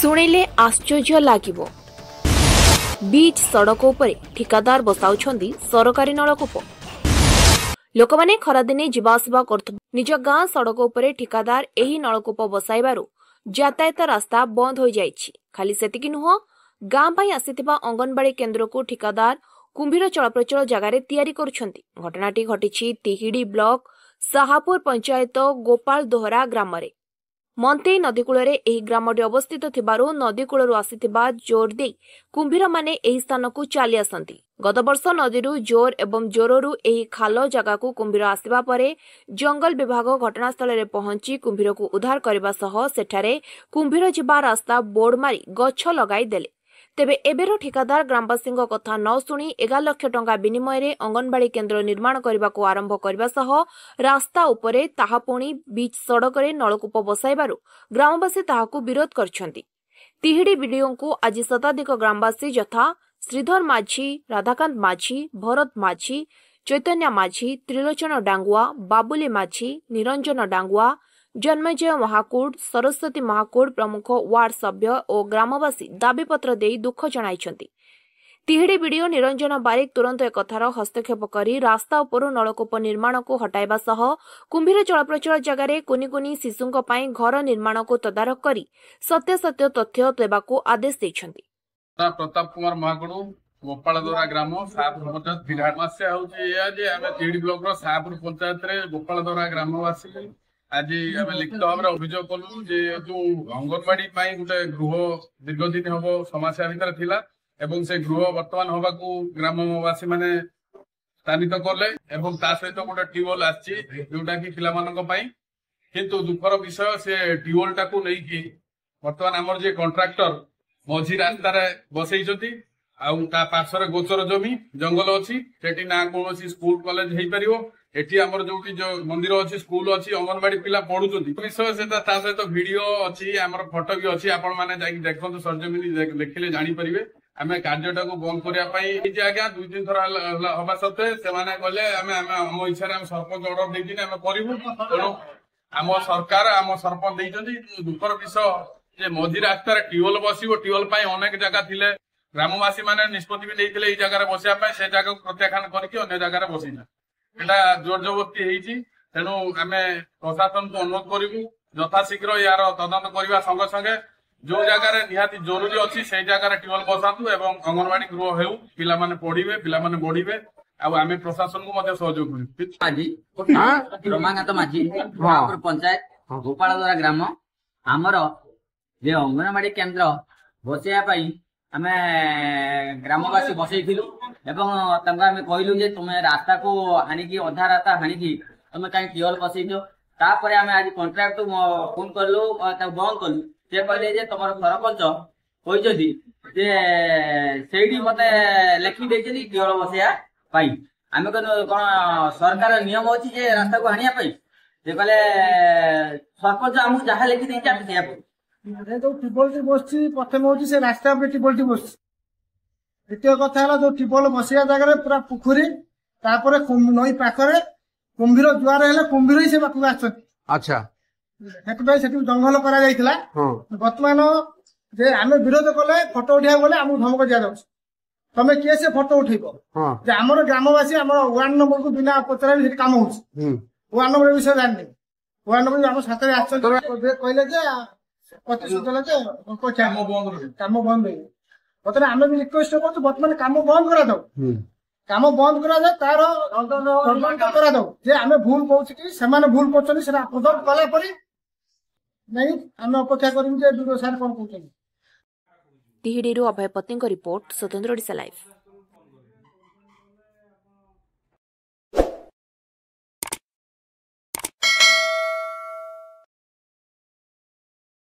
शुणिले आश्चर्य लागिबो बीच सड़क उपरे ठिकादार बसाउछंदी सरकारी नलकूप। लोक माने खरादिने जीवासवा करथु निज गां सड़क उपरे ठिकादार एही नलकूप बसाइबारु यातायात रास्ता बंद हो जाइछि। खाली सेतिकी नुह गां पई आसिथिबा अंगनबाड़ी केन्द्र को ठिकादार कुंभीर चलप्रचल जगार तैयारी करुछंती। घटनाटी घटिछि तिहिडी ब्लॉक साहापुर पंचायत गोपाल दोहरा ग्राम रे। मंतेई नदीकूଳରେ ଏହି ଗ୍ରାମଟି ଅବସ୍ଥିତ ଥିବାରୁ ନଦୀକୂଳରୁ ଆସିଥିବା ଜୋର ଦେଇ କୁମ୍ଭୀର ମାନେ ଏହି ସ୍ଥାନକୁ ଚାଲି ଆସନ୍ତି। ଗତ ବର୍ଷ ନଦୀରୁ ଜୋର ଏବଂ ଜୋରରୁ ଏହି ଖାଲ ଜାଗାକୁ କୁମ୍ଭୀର ଆସିବା ପରେ ଜଙ୍ଗଲ ବିଭାଗ ଘଟଣାସ୍ଥଳରେ ପହଞ୍ଚି କୁମ୍ଭୀରକୁ ଉଦ୍ଧାର କରିବା ସହ ସେଠାରେ କୁମ୍ଭୀର ଯିବା ରାସ୍ତା ବୋର୍ଡ ମାରି ଗଛ ଲଗାଇ ଦେଲେ। ତେବେ ଏବେର ଠିକାଦାର ଗ୍ରାମବାସୀଙ୍କ କଥା ନ ଶୁଣି 11 ଲକ୍ଷ ଟଙ୍କା ବିନିମୟରେ ଅଙ୍ଗନବାड़ी କେନ୍ଦ୍ର ନିର୍ମାଣ କରିବାକୁ ଆରମ୍ଭ କରିବା ସହ ରାସ୍ତା ଉପରେ ତାହା ପୁଣି ବିଚ୍ ସଡ଼କରେ ନଳକୂପ ବସାଇବାରୁ ଗ୍ରାମବାସୀ ତାହାକୁ ବିରୋଧ କରିଛନ୍ତି। ତିହିଡି ବିଡିଓଙ୍କୁ ଆଜି ଶତାଧିକ ଗ୍ରାମବାସୀ ଯଥା ଶ୍ରୀଧର ମାଝୀ, ରାଧାକାନ୍ତ ମାଝୀ, ଭରତ ମାଝୀ, ଚୈତନ୍ୟ ମାଝୀ, ତ୍ରିଲୋଚନ ଡାଙ୍ଗୁଆ, ବାବୁଲି ମାଝୀ, ନିରଞ୍ଜନ ଡାଙ୍ଗୁଆ, जन्मजय महाकूड, सरस्वती महाकूड प्रमुख वार्ड सभ्य और ग्रामवासी दाबीपत्र दे दुख जणाइछंती। तिहिडी बीडीओ निरंजन बारिक तुरंत एकथार हस्तक्षेप करी रास्ता उपरु नलकूप निर्माण को हटाइबा सह कुंभीर चलप्रचल जगार कुनि कुनि शिशुंक पई घर निर्माण को तदारख करी सत्य तथ्य देबाकू आदेश दैछंती। प्रताप कुमार महाकूड गोपालदोरा ग्राम साहपुर पंचायत विराट समस्या होची या जे हम तिहिडी ब्लॉक रो साहपुर पंचायत रे गोपालदोरा ग्रामवासी आज आम लिखित भाव में अभियोग कलु जे जो अंगनवाड़ी गोटे गृह दीर्घ दिन हम समस्या भितर थिला एवं से गृह वर्तमान हवा को ग्रामवासी माने स्थानित कले एवं ता सहित गोटे ट्यूबवेल आछि जोटा कि पिला मानक पई किंतु दुखर विषय से ट्यूबवेल टाकू नै कि वर्तमान हमर जे कॉन्ट्रैक्टर मझी रास्ता रे बसैछथि आउ ता पार्श्वर गोचर जमी जंगल अछि सेठी ना कोनोसी स्कूल कॉलेज हेई परिवो एठी हमर जोटी जो मंदिर अछि स्कूल अछि अंगनवाड़ी पिला पढुचंती विषय से ता सहित वीडियो अछि हमर फोटो भी अछि आपण माने जाई देखंतु सरजमिनी देखिले जानि परिबे हमें कार्यटा को बंद करिया पई ए जागा 2-3 थरा हवा सते से माने कहले हमें हम इच्छा रे हम सरपंच ऑर्डर देछि ने हम करिवु तेनो हम सरकार हम सरपंच देइछंती दुखर विषय जे मझी रास्ता रे ट्यूबवेल बसिबो ट्यूबवेल पई अनेक जगह थिले ग्रामवासी माने निष्पत्ति भी देइथिले ए जगह रे बसिया पई से जगह को प्रत्याख्यान करके अन्य जगह रे बसिना एटा जोर जबरदस्ती हेइछि। तेणु आमे प्रशासन को अनुरोध करिवु यथाशीघ्र यार तदंत करबा संगे संगे जो जगह रे निहाती जरूरी अछि से जगह रे ट्यूबवेल बसातु एवं अंगनवाड़ी गृह हेउ पिला माने पढिबे पिला माने बढ़िबे आ आमे प्रशासन को मध्ये सहयोग करिवु। माजी रमाकांत माजी साहापुर पंचायत गोपालदोरा ग्राम हमर जे अंगनवाड़ी केन्द्र बसिया पई आमे ग्रामवासी बसैथिलु एवं तंगा में कहलु जे तुम रास्ता को हानिकी अधा रास्ता हानिकी तुम कहीं ट्यूबवेल बसैछो तापर आमे आज कॉन्ट्रैक्ट फोन करलु बंद कलु से कहले जे तुम सरपंच कहछथि जे सेठी मते लेखि दैछथि ट्यूबवेल बसैया पाई आमे कोन सरकार नियम अछि जे रास्ता को हानिया पाई से कहले सरपंच हमहु जहा लेखि दैछि आमे सेया जो ट्यूबवेल बसछि प्रथम होछि से रास्ता पे ट्यूबवेल बसछि द्वितीय कथा है जो ट्यूबवेल बसिया जगह पूरा पुखुरी तापर नई पाखरे कुंभीर जुआर है कुंभीर ही से पाखु आछथि। अच्छा से जंगल करा जाइथिला वर्तमान जे आमे विरोध कले फोटो उठा गले हमहु धमक दिया जाउछ तमे के से फोटो उठैबो जे हमर ग्रामवासी हमर वार्ड नंबर को बिना पचराबी से काम होछ वार्ड नंबर विषय जाननी वार्ड नंबर हम साथरे आछन कहले जे प्रतिशत जे काम बंद बर्तमान आम भी रिक्वेस्ट करूँ बर्तमान काम बंद करा दो काम बंद करा जाए तार करा दो जे आम भूल कौन भूल कर कला नहीं आम अपेक्षा करूँ सार कौन कहते। तिहिडीरू अभय पत्नी रिपोर्ट स्वतंत्र ओडिशा लाइव।